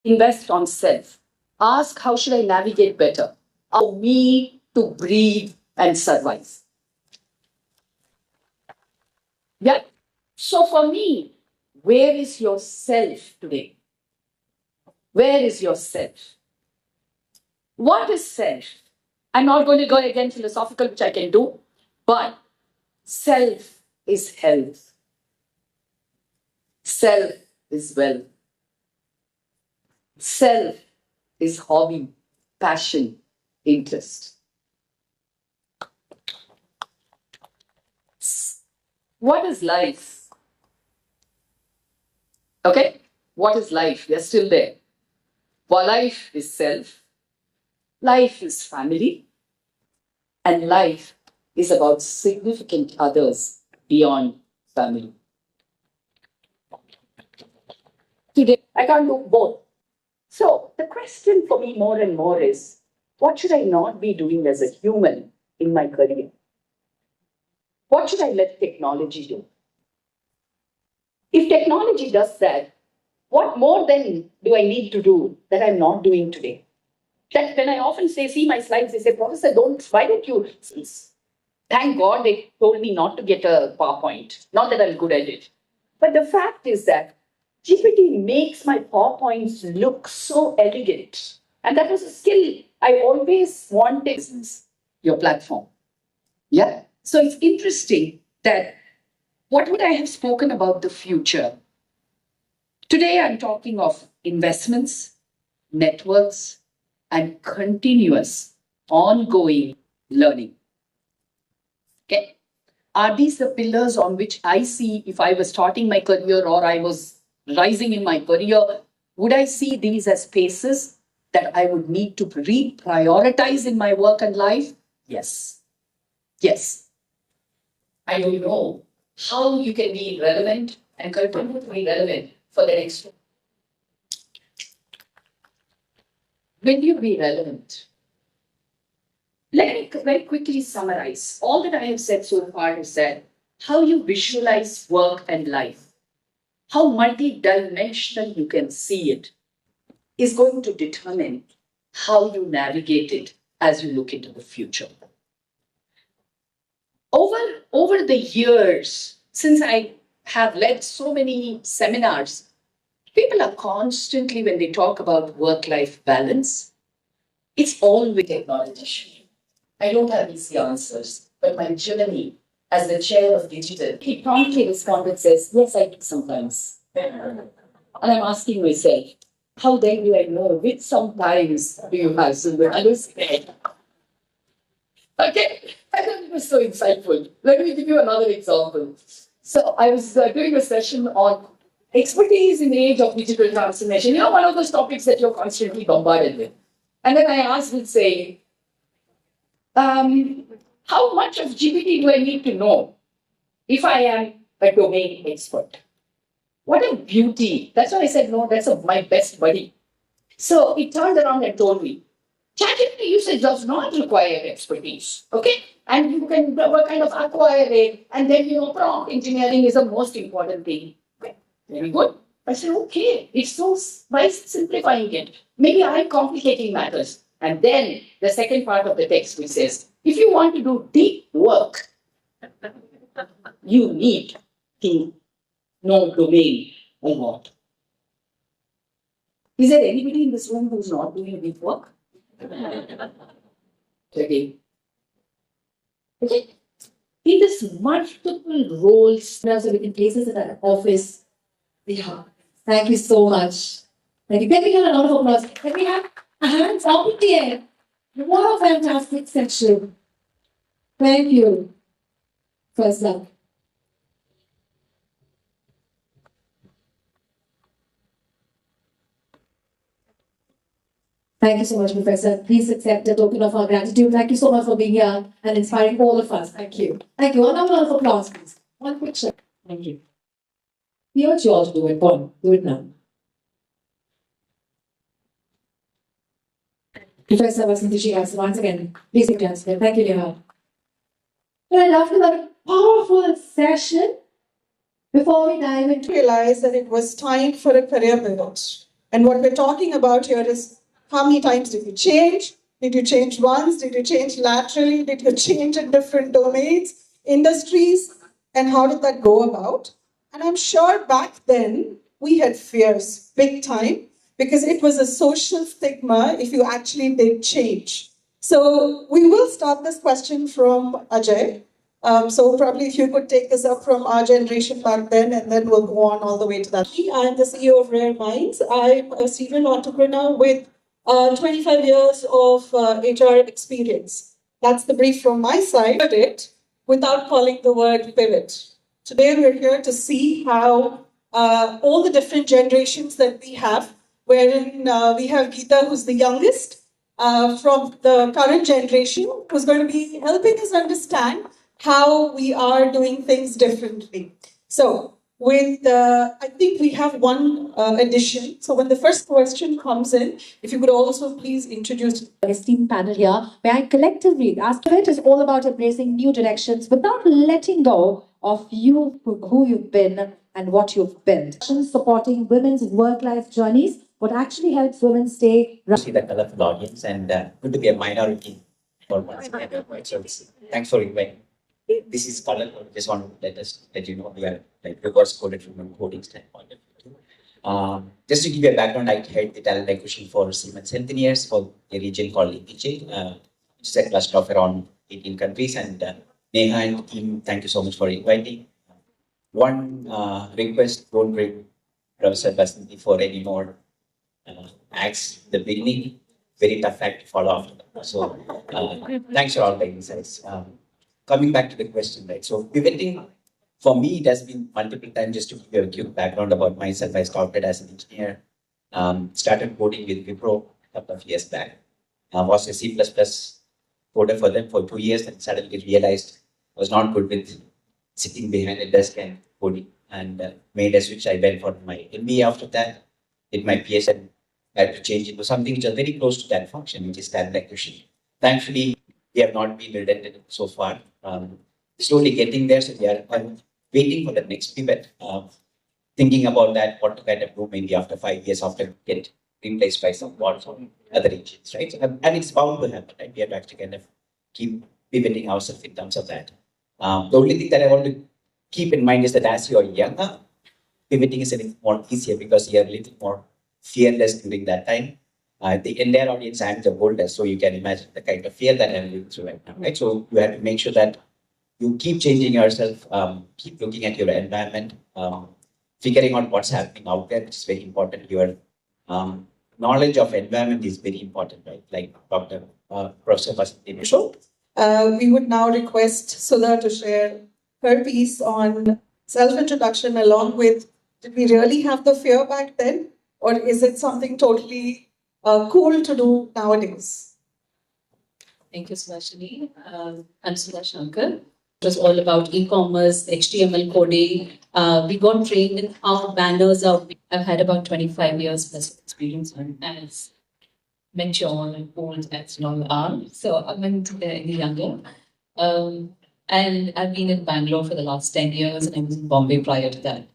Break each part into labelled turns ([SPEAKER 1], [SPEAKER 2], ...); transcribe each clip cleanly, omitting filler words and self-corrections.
[SPEAKER 1] invest on self. Ask, how should I navigate better? For me to breathe and survive. Yeah. So for me, where is your self today? Where is your self? What is self? I'm not going to go again philosophical, which I can do, but self is health. Self is wealth. Self is hobby, passion, interest. What is life? Okay? What is life? We are still there. Well, life is self. Life is family. And life is about significant others beyond family. Today, I can't do both. So the question for me more and more is, what should I not be doing as a human in my career? What should I let technology do? If technology does that, what more then do I need to do that I'm not doing today? That when I often say, see my slides, they say, Professor, why don't you? Thank God they told me not to get a PowerPoint. Not that I'm good at it. But the fact is that GPT makes my PowerPoints look so elegant. And that was a skill I always wanted. Your platform. Yeah. So it's interesting that what would I have spoken about the future? Today I'm talking of investments, networks, and continuous, ongoing learning. Okay? Are these the pillars on which I see if I was starting my career or I was rising in my career? Would I see these as spaces that I would need to reprioritize in my work and life? Yes. Yes. I don't know how you can be relevant and continue to be relevant for the next. When you be relevant, let me very quickly summarize. All that I have said so far is that how you visualize work and life, how multidimensional you can see it, is going to determine how you navigate it as you look into the future. Over the years, since I have led so many seminars, people are constantly, when they talk about work-life balance, it's all with technology. I don't have easy answers, but my journey as the chair of digital, he promptly responded, says, yes, I do sometimes. And I'm asking myself, how then do I know which sometimes do you have? So I was scared. Okay, I thought it was so insightful. Let me give you another example. So I was doing a session on expertise in the age of digital transformation. You know, one of those topics that you're constantly bombarded with. And then I asked him, say, how much of GPT do I need to know if I am a domain expert? What a beauty. That's why I said, no, that's my best buddy. So he turned around and told me, ChatGPT usage does not require expertise, okay? And you can kind of acquire it, and then, prompt engineering is the most important thing. Okay. Very good. I said, okay, it's so by simplifying it. Maybe I'm complicating matters. And then the second part of the text which says, if you want to do deep work, you need to know domain a lot. Is there anybody in this room who's not doing deep work? Okay. Okay. In this multiple roles, in places in our office, yeah. Thank you so much. Thank you. Can we have a round of applause? Can we have a hands up in the air? What a fantastic section. Thank you. First up. Thank you so much, Professor. Please accept a token of our gratitude. Thank you so much for being here and inspiring all of us. Thank you. Thank you. One round of applause, please. One picture. Thank you. We urge you all to do it. Paul, do it now. Professor Vasanthi Srivastava, once again, please give us. Thank you, Neha. Well, after that powerful session, before we dive into,
[SPEAKER 2] realized that it was time for a career pivot. And what we're talking about here is how many times did you change? Did you change once? Did you change laterally? Did you change in different domains, industries? And how did that go about? And I'm sure back then we had fears big time because it was a social stigma if you actually did change. So we will start this question from Ajay. So probably if you could take this up from our generation back then, and then we'll go on all the way to that. I'm the CEO of Rare Minds. I'm a serial entrepreneur with 25 years of HR experience. That's the brief from my side. It without calling the word pivot. Today we're here to see how all the different generations that we have, wherein we have Geeta, who's the youngest from the current generation, who's going to be helping us understand how we are doing things differently. So, I think we have one addition. So, when the first question comes in, if you could also please introduce
[SPEAKER 3] esteemed panel here, where I collectively ask it is all about embracing new directions without letting go of you, who you've been and what you've built. Supporting women's work-life journeys, what actually helps women stay.
[SPEAKER 4] See the colorful audience and good to be a minority for once. So thanks for inviting. This is colorful. Just want to let you know we are like reverse coded from a coding standpoint. Just to give you a background, I head the talent acquisition for Siemens Healthineers for a region called EPJ, which is a cluster of around 18 countries. And Neha and team, thank you so much for inviting. One request: don't bring Professor Basanti for any more acts at the beginning. Very tough act to follow after that. So thanks for all the insights. Coming back to the question, right? So pivoting, for me, it has been multiple times. Just to give you a quick background about myself, I started as an engineer, started coding with Wipro a couple of years back. Was a C++ coder for them for 2 years and suddenly realized I was not good with sitting behind a desk and coding, and made a switch. I went for my MBA after that, did my PhD, had to change into something which is very close to that function, which is talent acquisition. Thankfully, we have not been redundant so far. Slowly getting there, so we are waiting for the next pivot. Thinking about that, what to kind of do maybe after 5 years after get replaced by some bots or other engines, right? So, and it's bound to happen, right? We have to actually kind of keep pivoting ourselves in terms of that. The only thing that I want to keep in mind is that as you're younger, pivoting is a little more easier because you're a little more fearless during that time. The entire audience, I'm the oldest, so you can imagine the kind of fear that I'm going through right now, right? So you have to make sure that you keep changing yourself, keep looking at your environment, figuring out what's happening out there, which is very important. Your knowledge of environment is very important, right? Like Dr. Professor Basanti Ashok.
[SPEAKER 2] We would now request Sudha to share her piece on self-introduction along with, did we really have the fear back then? Or is it something totally cool to do nowadays?
[SPEAKER 5] Thank you, Subhashini. I'm Sudha Shankar. It was all about e-commerce, HTML coding. We got trained in how banners are. I've had about 25 years plus experience as mature and old as you all are. So I'm any younger. And I've been in Bangalore for the last 10 years, and I was in Bombay prior to that.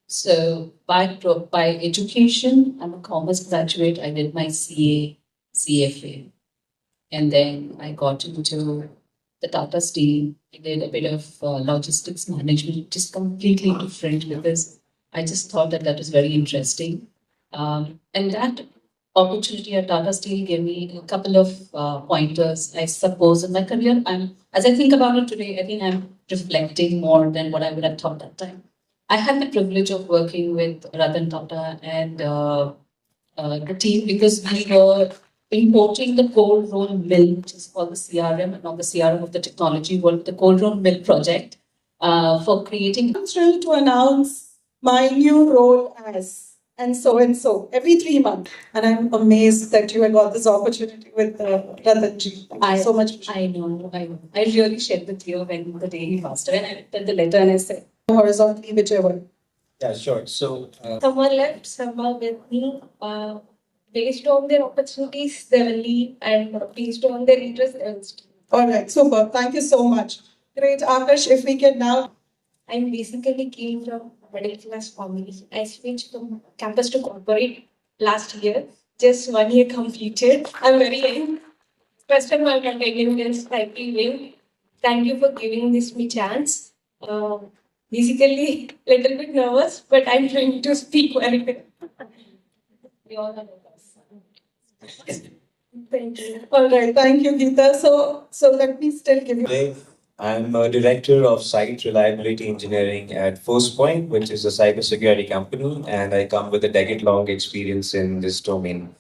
[SPEAKER 5] So by education, I'm a commerce graduate. I did my CFA. And then I got into the Tata Steel. I did a bit of logistics management, which is completely different because I just thought that was very interesting. And that opportunity at Tata Steel gave me a couple of pointers, I suppose, in my career. As I think about it today, I think I'm reflecting more than what I would have thought that time. I had the privilege of working with Ratan Tata and the team because we were importing the cold roll mill, which is called the CRM, and not the CRM of the technology world, the cold roll mill project for creating.
[SPEAKER 2] I'm thrilled to announce my new role as and so every 3 months. And I'm amazed that you had got this opportunity with Ratanji. Thank you so much.
[SPEAKER 5] I know. I really shared the tear when the day he passed away. And I looked at the letter and I said,
[SPEAKER 2] horizontally, whichever.
[SPEAKER 4] Yeah, sure. So
[SPEAKER 6] someone left someone with me. Based on their opportunities, they will leave, and based on their interests, they will stay.
[SPEAKER 2] All right, super. Thank you so much. Great, Akash. If we can now
[SPEAKER 6] I'm basically came from middle class family. I switched from campus to corporate last year. Just 1 year completed. I'm very young. First time I'm attending this typing. Thank you for giving this me chance. Basically, little bit nervous, but I'm trying to speak very well. We all are nervous. Thank you.
[SPEAKER 2] All right, thank you, Geeta. So let me still give you.
[SPEAKER 7] Today, I'm a director of site reliability engineering at Forcepoint, which is a cybersecurity company, and I come with a decade-long experience in this domain.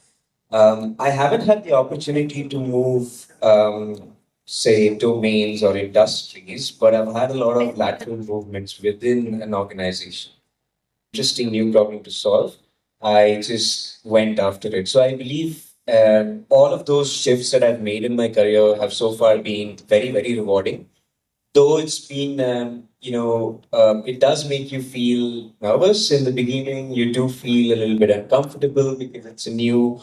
[SPEAKER 7] I haven't had the opportunity to move, say, domains or industries, but I've had a lot of lateral movements within an organization. Interesting new problem to solve. I just went after it. So I believe all of those shifts that I've made in my career have so far been very, very rewarding. Though it's been, it does make you feel nervous in the beginning. You do feel a little bit uncomfortable because it's a new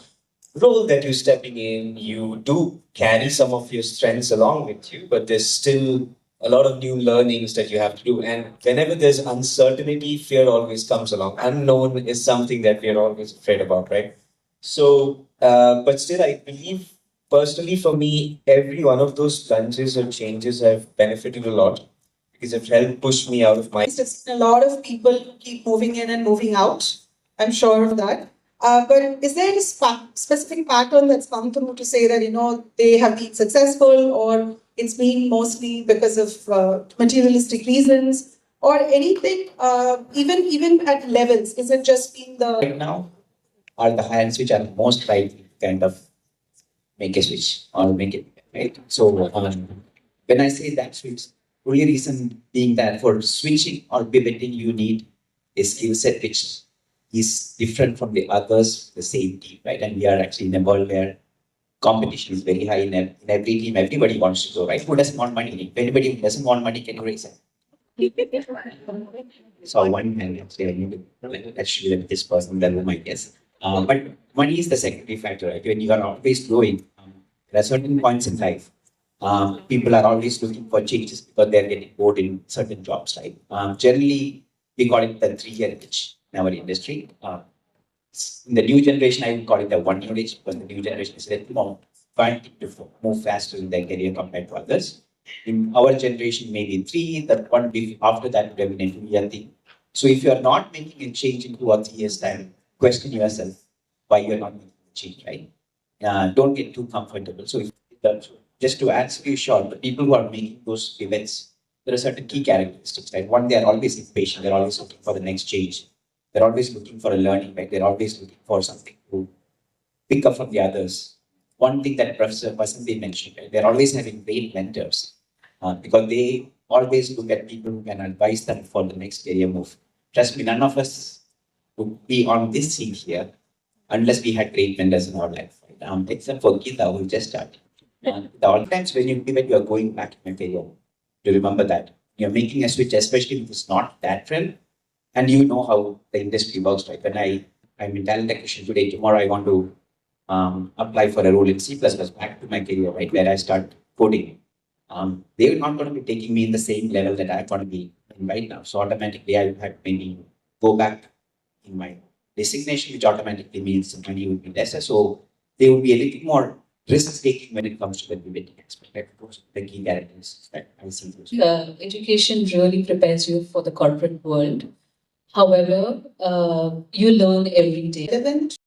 [SPEAKER 7] role that you're stepping in. You do carry some of your strengths along with you, but there's still a lot of new learnings that you have to do. And whenever there's uncertainty, fear always comes along. Unknown is something that we're always afraid about, right? So, but still, I believe personally for me, every one of those plunges or changes have benefited a lot because it helped push me out of my.
[SPEAKER 2] A lot of people keep moving in and moving out. I'm sure of that. But is there a specific pattern that's come through to say that, they have been successful, or it's been mostly because of materialistic reasons or anything, even at levels? Is it just been the...
[SPEAKER 4] Right now are the hands which are most likely to kind of make a switch or make it, right? So when I say that switch, only reason being that for switching or pivoting, you need a skill set which is different from the others, the same team, right? And we are actually in a world where competition is very high in every team. Everybody wants to go, right? Who doesn't want money? If anybody who doesn't want money can raise it. So one hand actually, I need to actually let this person, then my guess. But money is the secondary factor, right? When you are always growing, there are certain points in life. People are always looking for changes because they're getting bored in certain jobs, right? Generally, we call it the 3-year itch in our industry. In the new generation, I would call it the 1-year itch because the new generation is a little more trying to move faster in their career compared to others. In our generation, maybe 3, that one after that would have been a 2-year thing. So if you are not making a change in 2 or 3 years' time, question yourself why you're not making a change, right? Don't get too comfortable. So just to answer you short, the people who are making those events, there are certain key characteristics, right? One, they are always impatient. They're always looking for the next change. They're always looking for a learning, right? They're always looking for something to pick up from the others. One thing that Professor Vasanthi mentioned, right? They're always having great mentors because they always look at people who can advise them for the next career move. Trust me, none of us would be on this seat here unless we had great mentors in our life, right? Except for Geeta, who just started. All times when you pivot, you are going back in your career. You remember that. You're making a switch, especially if it's not that real, and you know how the industry works, right? When I'm in talent acquisition today, tomorrow I want to apply for a role in C++ back to my career, right, where I start coding. They're not going to be taking me in the same level that I want to be in right now. So automatically I would have maybe go back in my designation, which automatically means the money would be lesser. So they would be a little more risk-taking when it comes to the pivoting aspect. That was the key characteristics that I see.
[SPEAKER 5] Education really prepares you for the corporate world. However, you learn every day.
[SPEAKER 2] Relevant